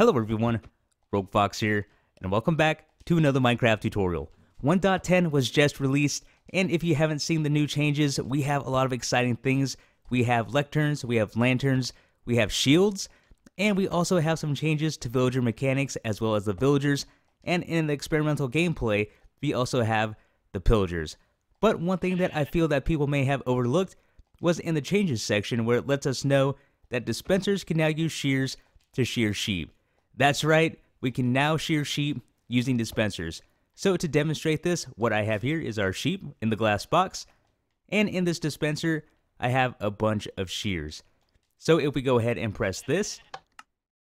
Hello everyone, Rogue Fox here, and welcome back to another Minecraft tutorial. 1.10 was just released, and if you haven't seen the new changes, we have a lot of exciting things. We have lecterns, we have lanterns, we have shields, and we also have some changes to villager mechanics as well as the villagers, and in the experimental gameplay, we also have the pillagers. But one thing that I feel that people may have overlooked was in the changes section where it lets us know that dispensers can now use shears to shear sheep. That's right, we can now shear sheep using dispensers. So to demonstrate this, what I have here is our sheep in the glass box, and in this dispenser, I have a bunch of shears. So if we go ahead and press this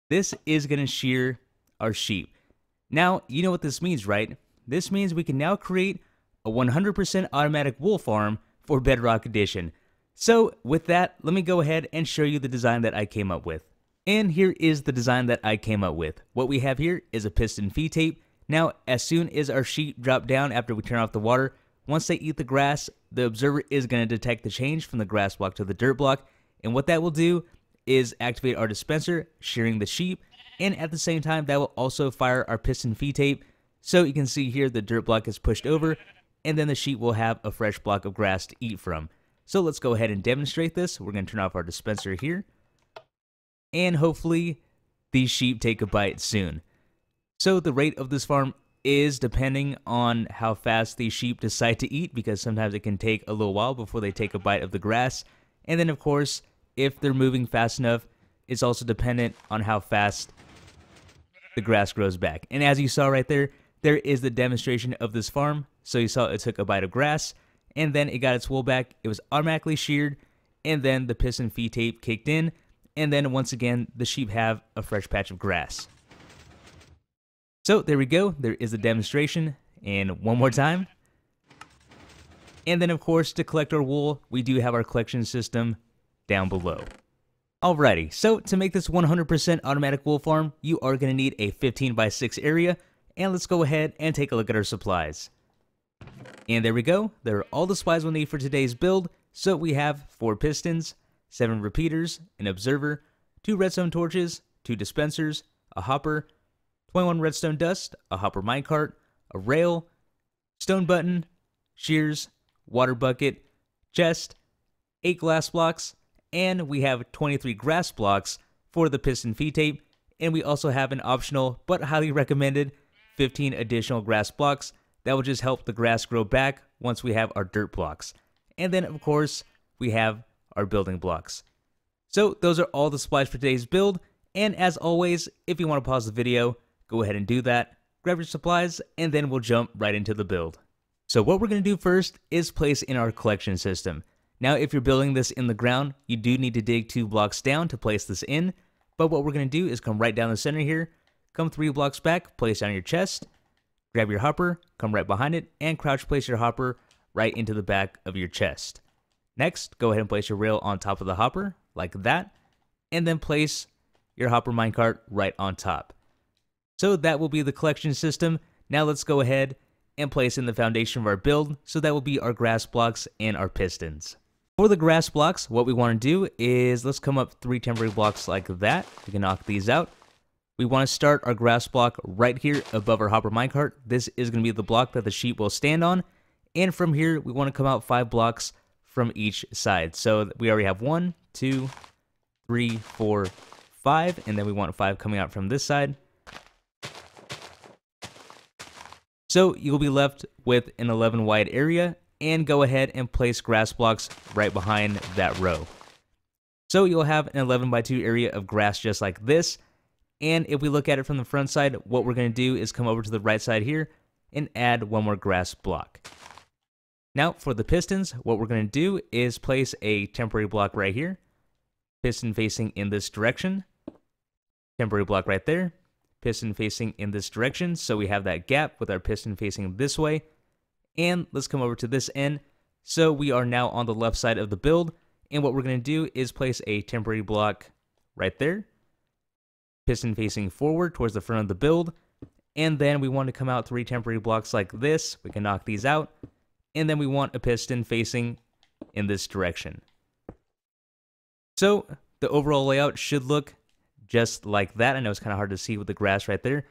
is going to shear our sheep. Now, you know what this means, right? This means we can now create a 100% automatic wool farm for Bedrock Edition. So with that, let me go ahead and show you the design that I came up with. And here is the design that I came up with. What we have here is a piston feed tape. Now, as soon as our sheep drop down after we turn off the water, once they eat the grass, the observer is going to detect the change from the grass block to the dirt block. And what that will do is activate our dispenser, shearing the sheep. And at the same time, that will also fire our piston feed tape. So you can see here the dirt block is pushed over, and then the sheep will have a fresh block of grass to eat from. So let's go ahead and demonstrate this. We're going to turn off our dispenser here. And hopefully these sheep take a bite soon. So the rate of this farm is depending on how fast these sheep decide to eat, because sometimes it can take a little while before they take a bite of the grass. And then of course, if they're moving fast enough, it's also dependent on how fast the grass grows back. And as you saw right there, there is the demonstration of this farm. So you saw it took a bite of grass, and then it got its wool back. It was automatically sheared, and then the piston feed tape kicked in. And then once again, the sheep have a fresh patch of grass. So there we go. There is a demonstration. And one more time. And then of course, to collect our wool, we do have our collection system down below. Alrighty, so to make this 100% automatic wool farm, you are going to need a 15x6 area. And let's go ahead and take a look at our supplies. And there we go. There are all the supplies we'll need for today's build. So we have 4 pistons, 7 repeaters, an observer, 2 redstone torches, 2 dispensers, a hopper, 21 redstone dust, a hopper minecart, a rail, stone button, shears, water bucket, chest, 8 glass blocks, and we have 23 grass blocks for the piston feed tape, and we also have an optional but highly recommended 15 additional grass blocks that will just help the grass grow back once we have our dirt blocks. And then of course, we have our building blocks. So those are all the supplies for today's build, and as always, if you want to pause the video, go ahead and do that, grab your supplies, and then we'll jump right into the build. So what we're going to do first is place in our collection system. Now if you're building this in the ground, you do need to dig 2 blocks down to place this in, but what we're going to do is come right down the center here, come 3 blocks back, place down your chest, grab your hopper, come right behind it, and crouch place your hopper right into the back of your chest. Next, go ahead and place your rail on top of the hopper, like that, and then place your hopper minecart right on top. So that will be the collection system. Now let's go ahead and place in the foundation of our build, so that will be our grass blocks and our pistons. For the grass blocks, what we want to do is let's come up 3 temporary blocks like that. We can knock these out. We want to start our grass block right here above our hopper minecart. This is going to be the block that the sheep will stand on. And from here, we want to come out 5 blocks from each side. So we already have 1, 2, 3, 4, 5, and then we want 5 coming out from this side. So you'll be left with an 11 wide area, and go ahead and place grass blocks right behind that row. So you'll have an 11 by 2 area of grass just like this. And if we look at it from the front side, what we're going to do is come over to the right side here and add 1 more grass block. Now for the pistons, what we're going to do is place a temporary block right here, piston facing in this direction, temporary block right there, piston facing in this direction, so we have that gap with our piston facing this way. And let's come over to this end, so we are now on the left side of the build, and what we're going to do is place a temporary block right there, piston facing forward towards the front of the build, and then we want to come out 3 temporary blocks like this. We can knock these out. And then we want a piston facing in this direction. So the overall layout should look just like that. I know it's kind of hard to see with the grass right there,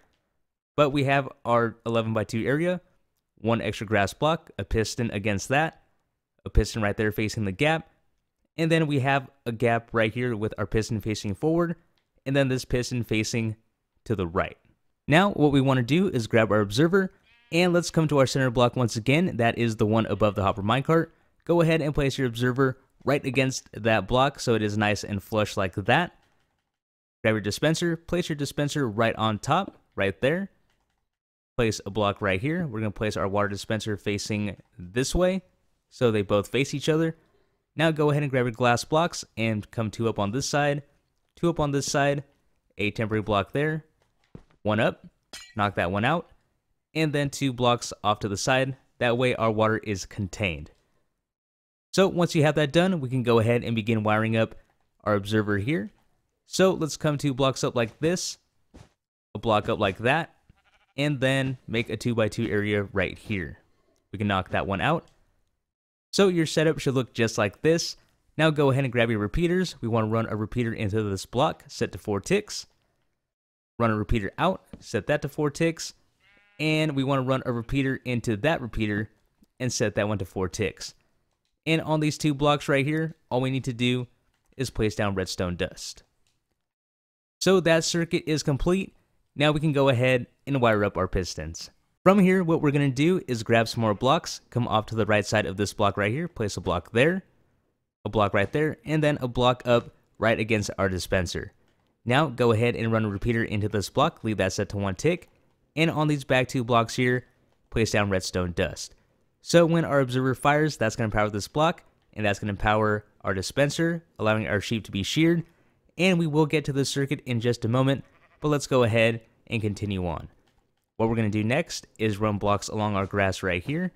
but we have our 11x2 area, one extra grass block, a piston against that, a piston right there facing the gap, and then we have a gap right here with our piston facing forward, and then this piston facing to the right. Now what we want to do is grab our observer, and let's come to our center block once again. That is the one above the hopper minecart. Go ahead and place your observer right against that block so it is nice and flush like that. Grab your dispenser, place your dispenser right on top, right there. Place a block right here. We're going to place our water dispenser facing this way so they both face each other. Now go ahead and grab your glass blocks and come 2 up on this side, 2 up on this side, a temporary block there, 1 up, knock that one out, and then 2 blocks off to the side. That way our water is contained. So once you have that done, we can go ahead and begin wiring up our observer here. So let's come 2 blocks up like this, a block up like that, and then make a 2x2 area right here. We can knock that one out. So your setup should look just like this. Now go ahead and grab your repeaters. We want to run a repeater into this block, set to 4 ticks. Run a repeater out, set that to 4 ticks. And we want to run a repeater into that repeater and set that one to 4 ticks. And on these 2 blocks right here, all we need to do is place down redstone dust. So that circuit is complete. Now we can go ahead and wire up our pistons. From here, what we're going to do is grab some more blocks, come off to the right side of this block right here, place a block there, a block right there, and then a block up right against our dispenser. Now go ahead and run a repeater into this block, leave that set to 1 tick, and on these back 2 blocks here, place down redstone dust. So when our observer fires, that's going to power this block, and that's going to power our dispenser, allowing our sheep to be sheared, and we will get to this circuit in just a moment, but let's go ahead and continue on. What we're going to do next is run blocks along our grass right here,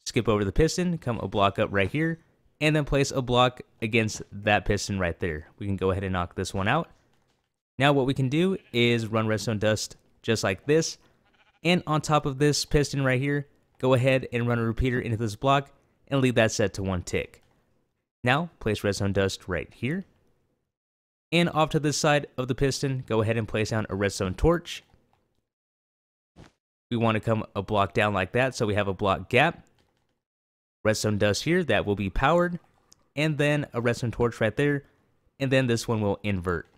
skip over the piston, come a block up right here, and then place a block against that piston right there. We can go ahead and knock this one out. Now what we can do is run redstone dust just like this, and on top of this piston right here, go ahead and run a repeater into this block and leave that set to 1 tick. Now place redstone dust right here. And off to this side of the piston, go ahead and place down a redstone torch. We want to come a block down like that so we have a block gap. Redstone dust here, that will be powered. And then a redstone torch right there. And then this one will invert.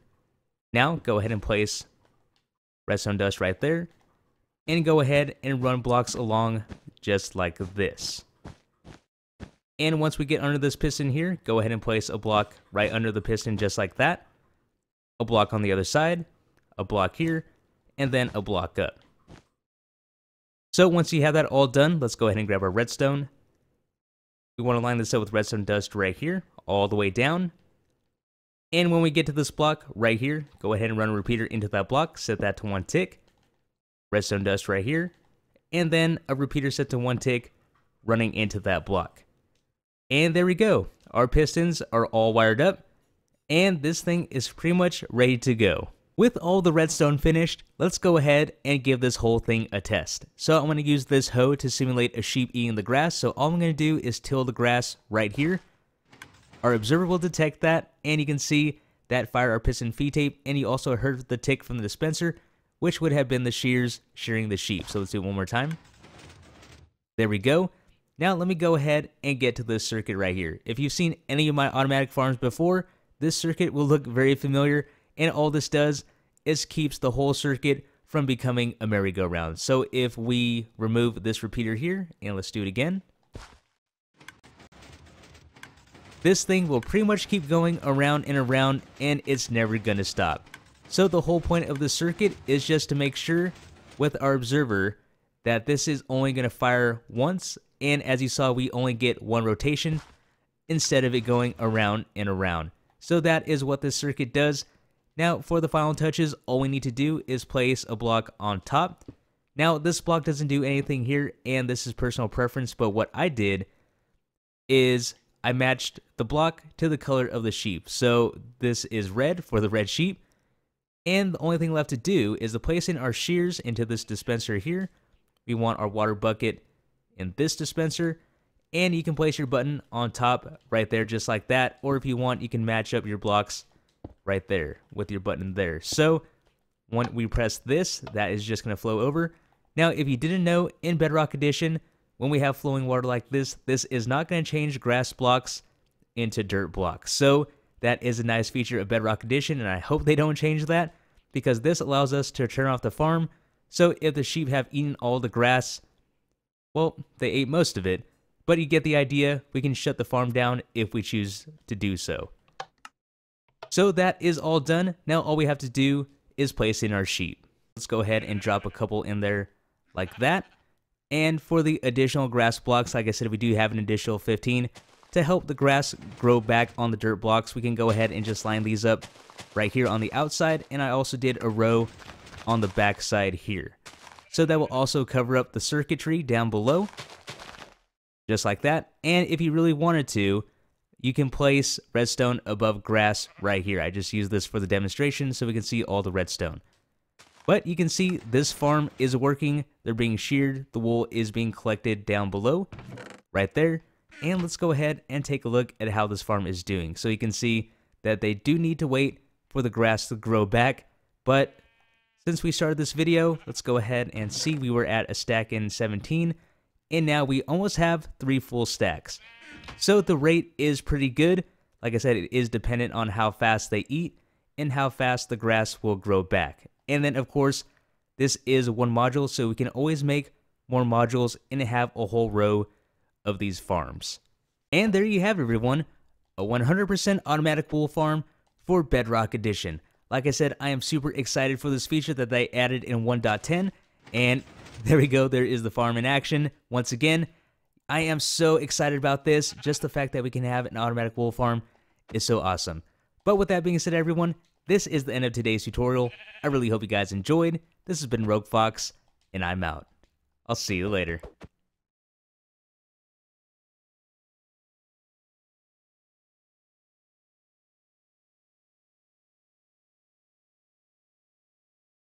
Now go ahead and place redstone dust right there. And go ahead and run blocks along just like this. And once we get under this piston here, go ahead and place a block right under the piston just like that. A block on the other side, a block here, and then a block up. So once you have that all done, let's go ahead and grab our redstone. We want to line this up with redstone dust right here, all the way down. And when we get to this block right here, go ahead and run a repeater into that block, set that to 1 tick. Redstone dust right here, and then a repeater set to 1 tick running into that block. And there we go. Our pistons are all wired up, and this thing is pretty much ready to go. With all the redstone finished, let's go ahead and give this whole thing a test. So I'm going to use this hoe to simulate a sheep eating the grass. So all I'm going to do is till the grass right here. Our observer will detect that, and you can see that fire our piston feed tape, and you also heard the tick from the dispenser, which would have been the shears shearing the sheep. So let's do it one more time. There we go. Now let me go ahead and get to this circuit right here. If you've seen any of my automatic farms before, this circuit will look very familiar, and all this does is keeps the whole circuit from becoming a merry-go-round. So if we remove this repeater here, and let's do it again, this thing will pretty much keep going around and around, and it's never gonna stop. So the whole point of the circuit is just to make sure with our observer that this is only going to fire once, and as you saw, we only get 1 rotation instead of it going around and around. So that is what this circuit does. Now for the final touches, all we need to do is place a block on top. Now this block doesn't do anything here, and this is personal preference, but what I did is I matched the block to the color of the sheep. So this is red for the red sheep. And the only thing left to do is to place in our shears into this dispenser here. We want our water bucket in this dispenser, and you can place your button on top right there just like that, or if you want, you can match up your blocks right there with your button there. So when we press this, that is just going to flow over. Now, if you didn't know, in Bedrock Edition, when we have flowing water like this is not going to change grass blocks into dirt blocks. So that is a nice feature of Bedrock Edition, and I hope they don't change that, because this allows us to turn off the farm. So if the sheep have eaten all the grass, well, they ate most of it, but you get the idea. We can shut the farm down if we choose to do so. So that is all done. Now all we have to do is place in our sheep. Let's go ahead and drop a couple in there like that. And for the additional grass blocks, like I said, we do have an additional 15. To help the grass grow back on the dirt blocks, we can go ahead and just line these up right here on the outside. And I also did a row on the back side here. So that will also cover up the circuitry down below, just like that. And if you really wanted to, you can place redstone above grass right here. I just use this for the demonstration so we can see all the redstone. But you can see this farm is working. They're being sheared. The wool is being collected down below, right there. And let's go ahead and take a look at how this farm is doing. So you can see that they do need to wait for the grass to grow back. But since we started this video, let's go ahead and see. We were at a stack in 17. And now we almost have 3 full stacks. So the rate is pretty good. Like I said, it is dependent on how fast they eat and how fast the grass will grow back. And then, of course, this is one module, so we can always make more modules and have a whole row of these farms. And there you have it, everyone. A 100% automatic wool farm for Bedrock Edition. Like I said, I am super excited for this feature that they added in 1.10. And there we go. There is the farm in action. Once again, I am so excited about this. Just the fact that we can have an automatic wool farm is so awesome. But with that being said, everyone, this is the end of today's tutorial. I really hope you guys enjoyed. This has been Rogue Fox, and I'm out. I'll see you later.